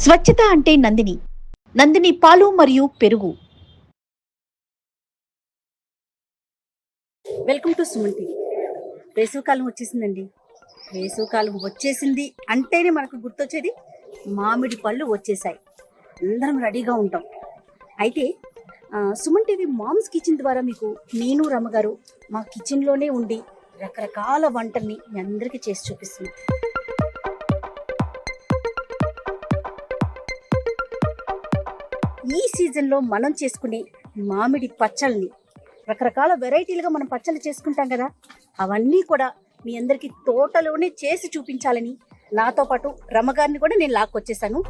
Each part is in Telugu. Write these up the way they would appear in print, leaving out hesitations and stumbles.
స్వచ్ఛత అంటే నందిని. నందిని పాలు మరియు పెరుగు. Welcome to Suman TV. వేసవికాలం వచ్చేసిందండి. వేసవికాలం వచ్చేసింది అంటేనే మనకు గుర్తొచ్చేది మామిడి పళ్ళు వచ్చేసాయి. అందరం రెడీగా ఉంటాం. అయితే సుమన్ టీవీ మామ్స్ కిచెన్ ద్వారా మీకు నేను రమ్మగారు మా కిచెన్లోనే ఉండి రకరకాల వంటల్ని మీ అందరికీ చేసి చూపిస్తున్నాం. ఈ సీజన్లో మనం చేసుకునే మామిడి పచ్చళ్ళని రకరకాల వెరైటీలుగా మనం పచ్చళ్ళు చేసుకుంటాం కదా, అవన్నీ కూడా మీ అందరికీ తోటలోనే చేసి చూపించాలని నాతో పాటు రమ్మగారిని కూడా నేను లాక్కొచ్చేసాను.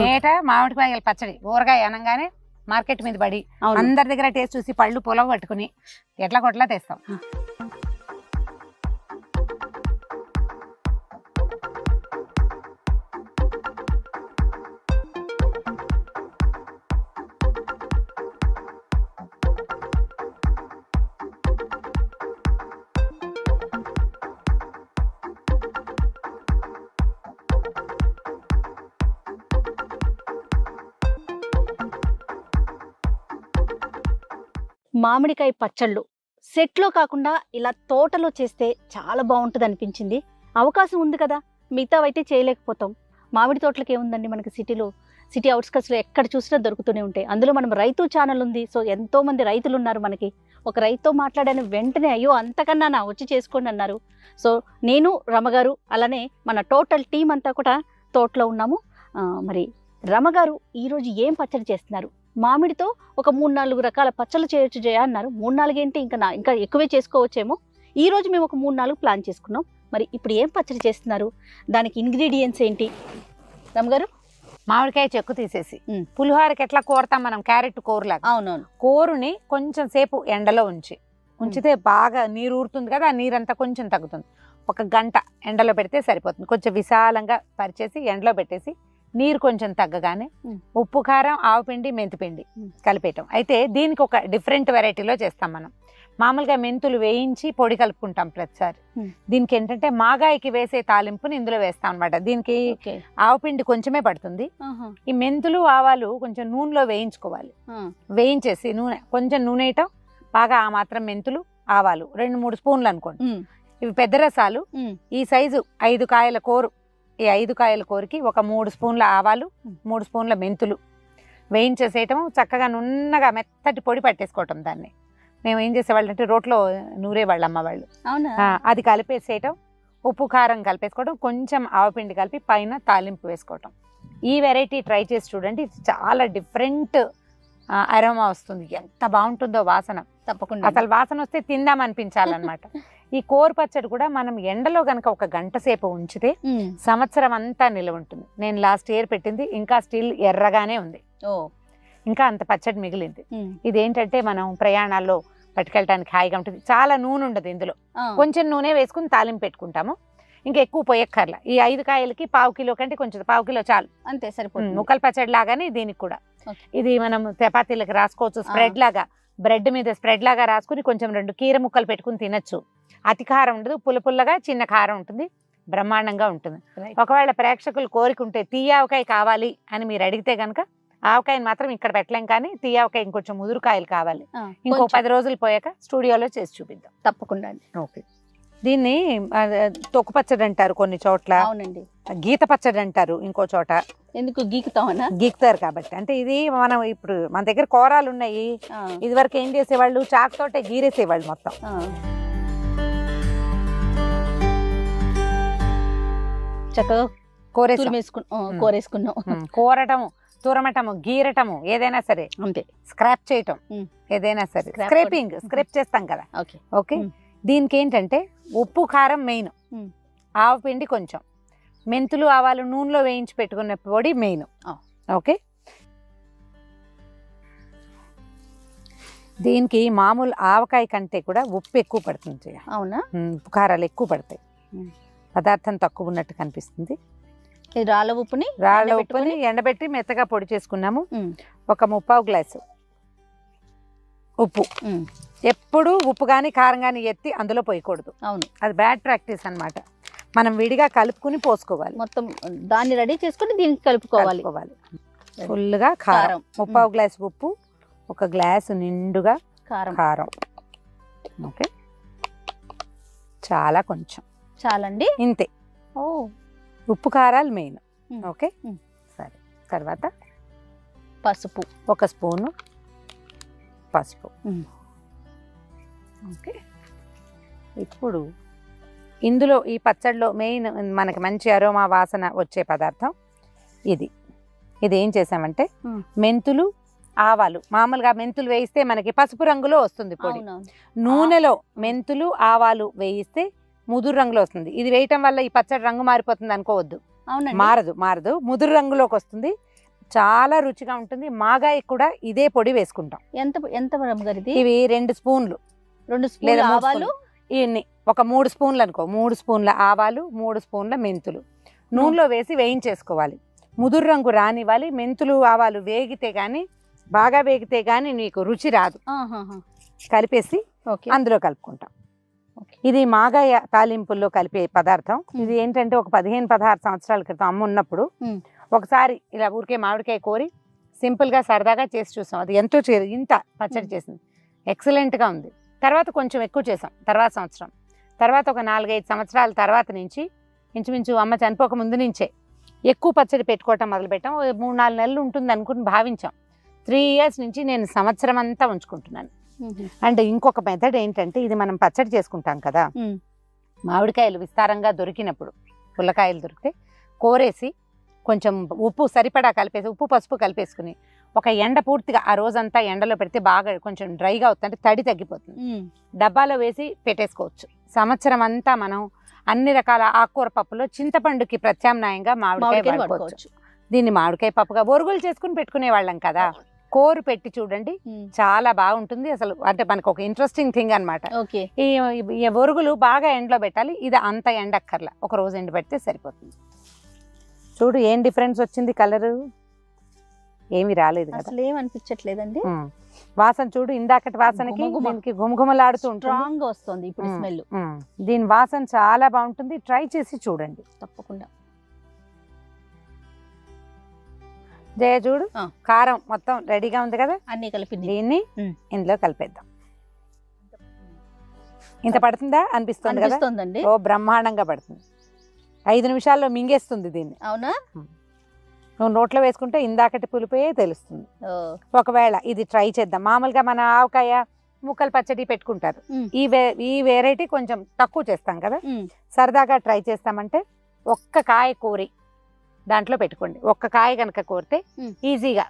ఏటా మామిడికాయల పచ్చడి ఊరగాయ అనగానే మార్కెట్ మీద పడి అందరి దగ్గర టేస్ట్ చూసి పళ్ళు పొలవ పట్టుకుని ఎట్లా కొట్లా తెస్తాం. మామిడికాయ పచ్చళ్ళు సెట్లో కాకుండా ఇలా తోటలో చేస్తే చాలా బాగుంటుంది అనిపించింది. అవకాశం ఉంది కదా, మిగతావైతే చేయలేకపోతాం. మామిడి తోటలకి ఏముందండి, మనకి సిటీ అవుట్స్కట్స్లో ఎక్కడ చూసినా దొరుకుతూనే ఉంటాయి. అందులో మనం రైతు ఛానల్ ఉంది. సో ఎంతోమంది రైతులు ఉన్నారు మనకి. ఒక రైతుతో మాట్లాడాను వెంటనే అయ్యో అంతకన్నా నా వచ్చి చేసుకోండి అన్నారు. సో నేను రమ్మగారు అలానే మన టోటల్ టీం అంతా కూడా తోటలో ఉన్నాము. మరి రమ్మగారు ఈరోజు ఏం పచ్చడి చేస్తున్నారు? మామిడితో ఒక 3-4 రకాల పచ్చళ్ళు చేయొచ్చు జయ అన్నారు. 3-4 ఏంటి, ఇంకా ఎక్కువే చేసుకోవచ్చేమో. ఈ రోజు మేము ఒక 3-4 ప్లాన్ చేసుకున్నాం. మరి ఇప్పుడు ఏం పచ్చడి చేస్తున్నారు, దానికి ఇంగ్రీడియంట్స్ ఏంటి రమ్మగారు? మామిడికాయ చెక్కు తీసేసి పులిహోరకి ఎట్లా కోరతాం మనం, క్యారెట్ కూరలాగా. అవునవును. కూరుని కొంచెం సేపు ఎండలో ఉంచితే బాగా నీరు ఊరుతుంది కదా, ఆ నీరంతా కొంచెం తగ్గుతుంది. 1 గంట ఎండలో పెడితే సరిపోతుంది. కొంచెం విశాలంగా పరిచేసి ఎండలో పెట్టేసి నీరు కొంచెం తగ్గగానే ఉప్పు, కారం, ఆవుపిండి, మెంతిపిండి కలిపేయటం. అయితే దీనికి ఒక డిఫరెంట్ వెరైటీలో చేస్తాం మనం. మామూలుగా మెంతులు వేయించి పొడి కలుపుకుంటాం ప్రతిసారి. దీనికి ఏంటంటే మాగాయికి వేసే తాలింపుని ఇందులో వేస్తాం అనమాట. దీనికి ఆవుపిండి కొంచెమే పడుతుంది. ఈ మెంతులు, ఆవాలు కొంచెం నూనెలో వేయించుకోవాలి. వేయించేసి కొంచెం నూనె వేయటం, బాగా ఆ మాత్రం మెంతులు, ఆవాలు 2-3 స్పూన్లు అనుకోండి. ఇవి పెద్ద రసాలు. ఈ సైజు 5 కాయల కోరు. ఈ 5 కాయల కూరకి ఒక 3 స్పూన్ల ఆవాలు, 3 స్పూన్ల మెంతులు వేయించేసేయటం. చక్కగా నున్నగా మెత్తటి పొడి పట్టేసుకోవటం. దాన్ని మేము ఏం చేసేవాళ్ళు అంటే రోట్లో నూరేవాళ్ళు అమ్మవాళ్ళు. అది కలిపేసేయటం, ఉప్పు, కారం కలిపేసుకోవడం, కొంచెం ఆవపిండి కలిపి పైన తాలింపు వేసుకోవటం. ఈ వెరైటీ ట్రై చేసి చూడండి. ఇది చాలా డిఫరెంట్ అరోమా వస్తుంది. ఎంత బాగుంటుందో వాసన. తప్పకుండా అసలు వాసన వస్తే తిందాం అనిపించాలన్నమాట. ఈ కోరు పచ్చడి కూడా మనం ఎండలో గనక 1 గంట సేపు ఉంచితే సంవత్సరం అంతా నిలవ ఉంటుంది. నేను లాస్ట్ ఇయర్ పెట్టింది, ఇంకా స్టిల్ ఎర్రగానే ఉంది. ఇంకా అంత పచ్చడి మిగిలింది. ఇదేంటంటే మనం ప్రయాణాల్లో పట్టుకెళ్ళడానికి హాయిగా ఉంటుంది. చాలా నూనె ఉండదు ఇందులో. కొంచెం నూనె వేసుకుని తాలింపు పెట్టుకుంటాము. ఇంకా ఎక్కువ పోయక్కర్లా. ఈ 5 కాయలకి 1/4 కిలో కంటే కొంచెం 1/4 కిలో చాలు, అంతే సరిపోతుంది. ముక్కల పచ్చడి లాగానే దీనికి కూడా. ఇది మనం చపాతీలకు రాసుకోవచ్చు. స్ప్రెడ్ లాగా, బ్రెడ్ మీద స్ప్రెడ్ లాగా రాసుకుని కొంచెం 2 కీర ముక్కలు పెట్టుకుని తినచ్చు. అతి కారం ఉండదు, పుల్లగా చిన్న కారం ఉంటుంది, బ్రహ్మాండంగా ఉంటుంది. ఒకవేళ ప్రేక్షకులు కోరికుంటే తీయావకాయ కావాలి అని మీరు అడిగితే గనక ఆవకాయని మాత్రం ఇక్కడ పెట్టలేం, కానీ తీయావకాయ ఇంకొంచెం ముదురుకాయలు కావాలి. ఇంకో 10 రోజులు పోయాక స్టూడియోలో చేసి చూపిద్దాం. తప్పకుండా. ఓకే. దీన్ని తొక్కు పచ్చడి అంటారు కొన్ని చోట్ల. అవునండి. గీత పచ్చడి అంటారు ఇంకో చోట. ఎందుకు గీకుతామన్నా? గీకుతారు కాబట్టి. అంటే ఇది మనం ఇప్పుడు మన దగ్గర కూరలు ఉన్నాయి. ఇది వరకు ఏం చేసేవాళ్ళు, చాకుతోటే గీరేసేవాళ్ళు మొత్తం. చక్కగా కోరేసుకున్నాం. కోరటము, తురమటము, గీరటము, ఏదైనా సరే అంతే. స్క్రాప్ చేయటం, ఏదైనా సరే స్క్రేప్ చేస్తాం కదా. ఓకే. దీనికి ఏంటంటే ఉప్పు, కారం మెయిన్, ఆవపిండి కొంచెం, మెంతులు, ఆవాలు నూనెలో వేయించి పెట్టుకున్న పొడి మెయిన్. ఓకే. దీనికి మామూలు ఆవకాయ కంటే కూడా ఉప్పు ఎక్కువ పడుతుంది. అవునా? ఉప్పు, కారాలు ఎక్కువ పడతాయి. పదార్థం తక్కువ ఉన్నట్టు కనిపిస్తుంది. రాళ్ళ ఉప్పుని ఎండబెట్టి మెత్తగా పొడి చేసుకున్నాము. ఒక 3/4 గ్లాసు ఉప్పు. ఉమ్, ఎప్పుడు ఉప్పు కానీ కారం కానీ ఎత్తి అందులో పోయకూడదు, అవును. అది బ్యాడ్ ప్రాక్టీస్ అన్నమాట. మనం విడిగా కలుపుకుని పోసుకోవాలి. మొత్తం దాన్ని రెడీ చేసుకుని దీనికి కలుపుకోవాలి. ఫుల్గా కారం, ముప్పావు గ్లాసు ఉప్పు, 1 గ్లాసు నిండుగా కారం. ఓకే, చాలా కొంచెం చాలండి, ఇంతే. ఓ ఉప్పు కారాలు మెయిన్. ఉమ్. ఓకే, ఉమ్. సరే. తర్వాత పసుపు 1 స్పూను పసుపు. ఉమ్. ఓకే, ఇప్పుడు ఇందులో ఈ పచ్చడిలో మెయిన్ మనకి మంచి అరోమా వాసన వచ్చే పదార్థం ఇది. ఏం చేసామంటే మెంతులు, ఆవాలు. మామూలుగా మెంతులు వేయిస్తే మనకి పసుపు రంగులో వస్తుంది పొడి. నూనెలో మెంతులు, ఆవాలు వేయిస్తే ముదురు రంగులో వస్తుంది. ఇది వేయటం వల్ల ఈ పచ్చడి రంగు మారిపోతుంది అనుకోవద్దు. మారదు, ముదురు రంగులోకి వస్తుంది. చాలా రుచిగా ఉంటుంది. మాగాయ కూడా ఇదే పొడి వేసుకుంటాం. ఎంత ఇవి 2 స్పూన్లు, 2 స్పూన్లు ఆవాలు, ఇవన్నీ ఒక 3 స్పూన్లు అనుకో. 3 స్పూన్ల ఆవాలు, 3 స్పూన్ల మెంతులు నూనెలో వేసి వేయించేసుకోవాలి. ముదురు రంగు రానివ్వాలి. మెంతులు, ఆవాలు వేగితే గానీ, బాగా వేగితే గానీ నీకు రుచి రాదు. కలిపేసి అందులో కలుపుకుంటాం. ఇది మాగాయ తాలింపుల్లో కలిపే పదార్థం. ఇది ఏంటంటే ఒక 15-16 సంవత్సరాల క్రితం అమ్మ ఉన్నప్పుడు ఒకసారి ఇలా ఊరికే మామిడికాయ కోరి సింపుల్ గా సరదాగా చేసి చూసాం. అది ఎంతో ఇంత పచ్చడి చేసింది, ఎక్సలెంట్ గా ఉంది. తర్వాత కొంచెం ఎక్కువ చేసాం తర్వాత సంవత్సరం. తర్వాత ఒక 4-5 సంవత్సరాల తర్వాత నుంచి, ఇంచుమించు అమ్మ చనిపోక ముందు నుంచే ఎక్కువ పచ్చడి పెట్టుకోవటం మొదలుపెట్టాం. 3-4 నెలలు ఉంటుంది అనుకుని భావించాం. 3 ఇయర్స్ నుంచి నేను సంవత్సరం అంతా ఉంచుకుంటున్నాను. అండ్ ఇంకొక మెథడ్ ఏంటంటే, ఇది మనం పచ్చడి చేసుకుంటాం కదా, మామిడికాయలు విస్తారంగా దొరికినప్పుడు, పుల్లకాయలు దొరికితే కోరేసి కొంచెం ఉప్పు సరిపడా కలిపేసి, ఉప్పు పసుపు కలిపేసుకుని ఒక ఎండ పూర్తిగా ఆ రోజంతా ఎండలో పెడితే బాగా కొంచెం డ్రైగా అవుతుంది, తడి తగ్గిపోతుంది. డబ్బాలో వేసి పెట్టేసుకోవచ్చు. సంవత్సరం అంతా మనం అన్ని రకాల ఆకుకూర పప్పులో చింతపండుకి ప్రత్యామ్నాయంగా మామిడికాయ వాడుకోవచ్చు. దీన్ని మామిడికాయ పప్పుగా ఒరుగులు చేసుకుని పెట్టుకునే వాళ్ళం కదా, కోరు పెట్టి చూడండి, చాలా బాగుంటుంది. అసలు అంటే మనకు ఒక ఇంట్రెస్టింగ్ థింగ్ అనమాట. ఈ ఒరుగులు బాగా ఎండలో పెట్టాలి. ఇది అంత ఎండక్కర్లా, ఒక రోజు ఎండ పెడితే సరిపోతుంది. చూడు ఏం డిఫరెన్స్ వచ్చింది, కలరు ఏమి రాలేదు కదా, అసలు ఏమనిపించట్లేదండి. వాసన చూడు, ఇందాకటి వాసనకి దీనికి గుమగుమలాడుతూ స్ట్రాంగ్ గా వస్తుంది ఇప్పుడు స్మెల్. దీని వాసన చాలా బాగుంటుంది, ట్రై చేసి చూడండి తప్పకుండా. జయ చూడు, కారం మొత్తం రెడీగా ఉంది కదా, అన్ని కలిపి దీన్ని ఇందులో కలిపేద్దాం. ఇంత పడుతుందా అనిపిస్తుంది కదా, ఓ బ్రహ్మాండంగా పడుతుంది. 5 నిమిషాల్లో మింగేస్తుంది దీన్ని. అవునా? నువ్వు నోట్లో వేసుకుంటే ఇందాకటి పులిపే తెలుస్తుంది. ఒకవేళ ఇది ట్రై చేద్దాం. మామూలుగా మన ఆవకాయ ముక్కలు పచ్చడి పెట్టుకుంటారు, ఈ వెరైటీ కొంచెం తక్కువ చేస్తాం కదా, సరదాగా ట్రై చేస్తామంటే ఒక్క కాయ కూరి దాంట్లో పెట్టుకోండి. ఒక్క కాయ కనుక కోరితే ఈజీగా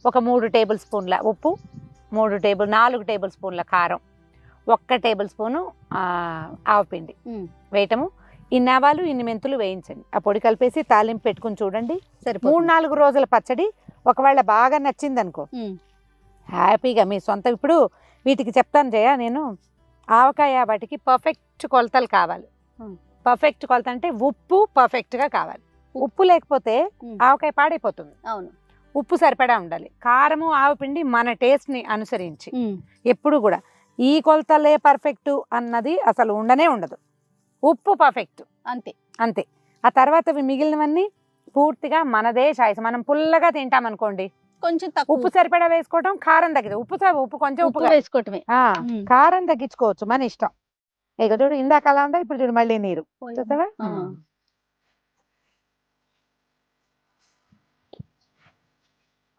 ఒక 3 టేబుల్ స్పూన్ల ఉప్పు, 4 టేబుల్ స్పూన్ల కారం, 1 టేబుల్ స్పూను ఆవపిండి వేయటము. ఇన్ని ఆవాలు, ఇన్ని మెంతులు వేయించండి. ఆ పొడి కలిపేసి తాలింపు పెట్టుకుని చూడండి. 3-4 రోజుల పచ్చడి ఒకవేళ బాగా నచ్చింది అనుకో, హ్యాపీగా మీ సొంత. ఇప్పుడు వీటికి చెప్తాను జయ, నేను ఆవకాయ వాటికి పర్ఫెక్ట్ కొలతలు కావాలి. పర్ఫెక్ట్ కొలత అంటే ఉప్పు పర్ఫెక్ట్గా కావాలి. ఉప్పు లేకపోతే ఆవకాయ పాడైపోతుంది. అవును, ఉప్పు సరిపడా ఉండాలి. కారము, ఆవపిండి మన టేస్ట్ ని అనుసరించి. ఎప్పుడు కూడా ఈ కొలతలే పర్ఫెక్ట్ అన్నది అసలు ఉండనే ఉండదు. ఉప్పు పర్ఫెక్ట్ అంతే అంతే. ఆ తర్వాత మిగిలినవన్నీ పూర్తిగా మనదే చాయిస్. మనం పుల్లగా తింటాం అనుకోండి, కొంచెం ఉప్పు సరిపడా వేసుకోవటం, కారం తగ్గితే ఉప్పు కొంచెం ఉప్పు వేసుకోవటమే, కారం తగ్గించుకోవచ్చు మన ఇష్టం. ఇక చూడు, ఇందాక అలా ఉందా, ఇప్పుడు చూడు మళ్ళీ నీరు చూస్తావా.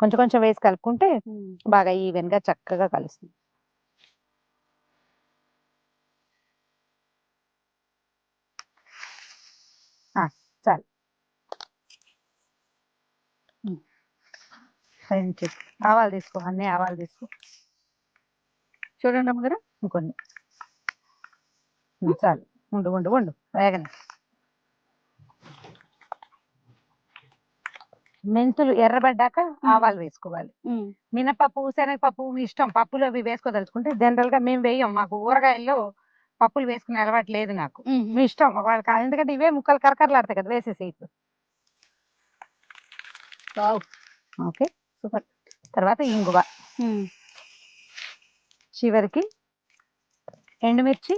కొంచెం కొంచెం వేసి కలుపుకుంటే బాగా ఈవెన్ గా చక్కగా కలుస్తుంది. చాలు. ఆవాలు తీసుకో, అన్ని ఆవాలు తీసుకో. చూడండి అమ్మగారు, ఇంకొన్ని చాలు. వండు వేగండి. మెంతులు ఎర్రబడ్డాక ఆవాలు వేసుకోవాలి. మినపప్పు, శనగపప్పు మీ ఇష్టం. పప్పులు అవి వేసుకోదలుచుకుంటే, జనరల్ గా మేము వేయం. మాకు ఊరగాయల్లో పప్పులు వేసుకునే అలవాటు లేదు నాకు. మీ ఇష్టం, ఎందుకంటే ఇవే ముక్కలు కరకరలాడతాయి కదా వేసేసి. Okay, super. తర్వాత ఇంగువ చివరికి ఎండుమిర్చి,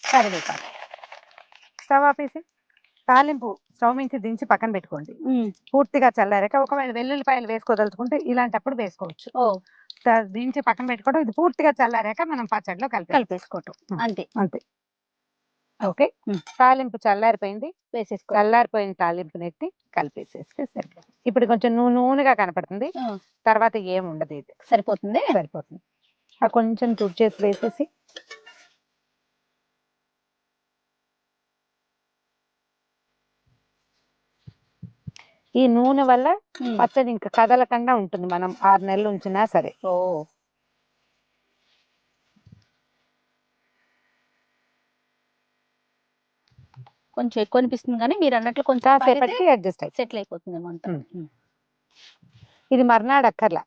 కరివేపాకు. స్టవ్ ఆపేసి తాలింపు స్టవ్ నుంచి దించి పక్కన పెట్టుకోండి. పూర్తిగా చల్లారాక ఒకవేళ వెల్లుల్లిపాయలు వేసుకోదలుచుకుంటే ఇలాంటప్పుడు వేసుకోవచ్చు. దించి పక్కన పెట్టుకోవడం. ఇది పూర్తిగా చల్లారాక మనం పచ్చడిలో కలిపేసుకోవటం. అంతే అంతే. ఓకే, తాలింపు చల్లారిపోయింది. చల్లారిపోయిన తాలింపుని ఎత్తి కలిపేసేస్తే సరిపోతుంది. ఇప్పుడు కొంచెం నూనెగా కనపడుతుంది, తర్వాత ఏం ఉండదు. ఇది సరిపోతుంది. కొంచెం తుడిచేసి వేసేసి ఈ నూనె వల్ల పచ్చడి ఇంకా కదలకుండా ఉంటుంది. మనం 6 నెలలు ఉంచినా సరే. కొంచెం ఎక్కువ అనిపిస్తుంది కానీ మీరు అన్నట్లు కొంచెం సేపటికి అడ్జస్ట్ అయ్యి సెటిల్ అయిపోతుంది అంతా. ఇది మర్నాడు అక్కర్లా.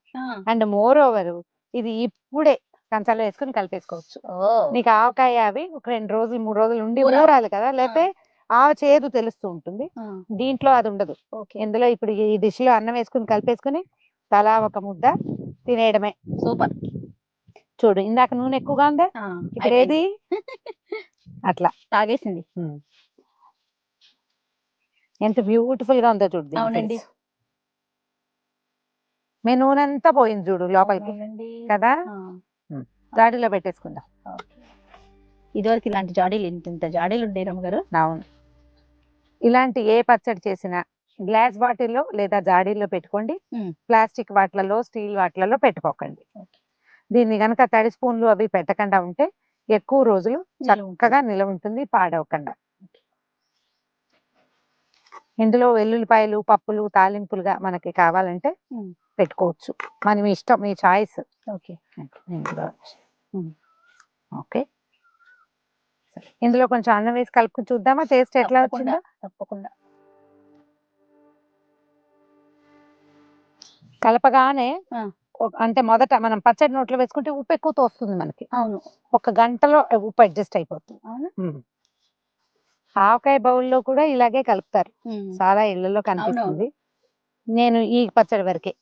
అండ్ మోర్ ఓవర్ ఇది ఇప్పుడే కంచాలో వేసుకుని కలిపేసుకోవచ్చు. నీకు ఆవకాయ అవి ఒక 2 రోజులు 3 రోజులు ఉండి ఊరాలి కదా, లేకపోతే ఆ చేదు తెలుస్తూ ఉంటుంది. దీంట్లో అది ఉండదు. ఇందులో ఇప్పుడు ఈ డిష్ లో అన్నం వేసుకుని కలిపేసుకుని తలా ఒక ముద్ద తినేయడమే. సూపర్. చూడు, ఇందాక నూనె ఎక్కువగా ఉందా, ఇప్పుడు ఏది అట్లా తాగేసింది. ఎంత బ్యూటిఫుల్ గా ఉందో చూడు. అవునండి, మీ నూనె అంతా పోయింది చూడు లోపలికి కదా. జాడీలో పెట్టేసుకుందాం. ఇదివరకు ఇలాంటి జాడీలు ఇంత జాడీలు ఉండే రమ్మగారు. అవును, ఇలాంటి ఏ పచ్చడి చేసినా గ్లాస్ బాటిల్లో లేదా జాడీల్లో పెట్టుకోండి. ప్లాస్టిక్ వాటిలలో, స్టీల్ వాటిలలో పెట్టుకోకండి. దీన్ని గనక తడి స్పూన్లు అవి పెట్టకుండా ఉంటే ఎక్కువ రోజులు చక్కగా నిలవ ఉంటుంది, పాడవకుండా. ఇందులో వెల్లుల్లిపాయలు, పప్పులు, తాలింపులుగా మనకి కావాలంటే పెట్టుకోవచ్చు. మన ఇష్టం, మీ చాయిస్. ఓకే, ఇందులో కొంచెం అన్నం వేసి కలుపుకుని చూద్దామా టేస్ట్ ఎట్లా వచ్చిందో. తప్పకుండా. కలపగానే అంటే మొదట మనం పచ్చడి నోట్లో వేసుకుంటే ఉప్పు ఎక్కువ తోస్తుంది మనకి. అవును, 1 గంటలో ఉప్పు అడ్జస్ట్ అయిపోతుంది. ఆవకాయ బౌల్లో కూడా ఇలాగే కలుపుతారు, చాలా ఇళ్లలో కనిపిస్తుంది. నేను ఈ పచ్చడి వరకే.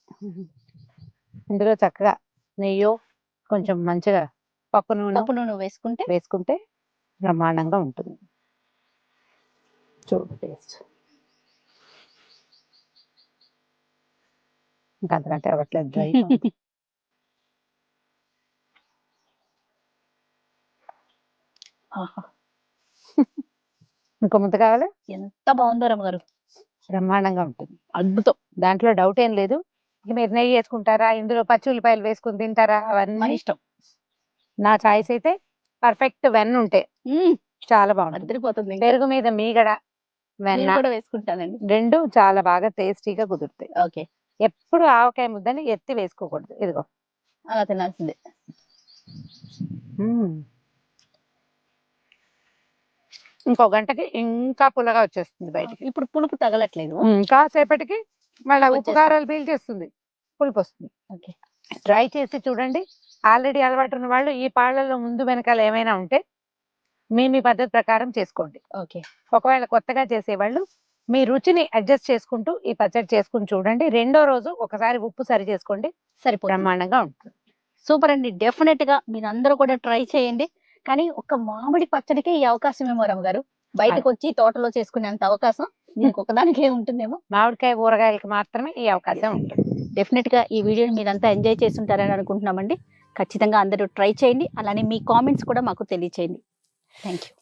ఇందులో చక్కగా నెయ్యో కొంచెం మంచిగా పప్పు నూనె వేసుకుంటే బ్రహ్మాండంగా ఉంటుంది. చూడు టేస్ట్ ఇంకా అంతకంటే అవ్వట్లేదు. డ్రై ఇంకో ముద్ద కావాలి. ఎంత బాగుందో రమ్మగారు, బ్రహ్మాండంగా ఉంటుంది, అద్భుతం. దాంట్లో డౌట్ ఏం లేదు. ఇక మీరు నెయ్యి వేసుకుంటారా, ఇందులో పచ్చి ఉల్లిపాయలు వేసుకుని తింటారా, అవన్నీ ఇష్టం. నా చాయిస్ అయితే పర్ఫెక్ట్ వెన్న ఉంటే చాలా బాగుంటుంది. పెరుగు మీద మీగడ, వెన్న కూడా వేసుకుంటానండి. 2 చాలా బాగా టేస్టీగా కుదురుతాయి. ఓకే, ఎప్పుడు ఆవకాయ ముద్దని ఎత్తి వేసుకోకూడదు. ఇదిగో అలా తినాల్సిందే. ఇంకో గంటకి ఇంకా పుల్లగా వచ్చేస్తుంది బయటకి. ఇప్పుడు పులుపు తగలట్లేదు, కాసేపటికి మళ్ళీ ఉప్పు కారాలు పీల్చేస్తుంది, పులుపు వస్తుంది. ఓకే, ట్రై చేసి చూడండి. ఆల్రెడీ అలవాటు ఉన్న వాళ్ళు ఈ పాళ్లలో ముందు వెనకాల ఏమైనా ఉంటే మీ పద్ధతి ప్రకారం చేసుకోండి. ఓకే, ఒకవేళ కొత్తగా చేసేవాళ్ళు మీ రుచిని అడ్జస్ట్ చేసుకుంటూ ఈ పచ్చడి చేసుకుని చూడండి. 2వ రోజు ఒకసారి ఉప్పు సరి చేసుకోండి, బ్రహ్మాండంగా ఉంటుంది. సూపర్ అండి. డెఫినెట్ గా మీరు అందరూ కూడా ట్రై చేయండి. కానీ ఒక మామిడి పచ్చడికే ఈ అవకాశం ఏమో రమ్మగారు, బయటకు వచ్చి తోటలో చేసుకునేంత అవకాశం మీకు ఒకదానికే ఉంటుందేమో. మామిడికాయ ఊరగాయలకు మాత్రమే ఈ అవకాశం ఉంటుంది. డెఫినెట్ గా ఈ వీడియోని మీరంతా ఎంజాయ్ చేస్తుంటారని అనుకుంటున్నామండి. ఖచ్చితంగా అందరూ ట్రై చేయండి. అలానే మీ కామెంట్స్ కూడా మాకు తెలియచేయండి. Thank you.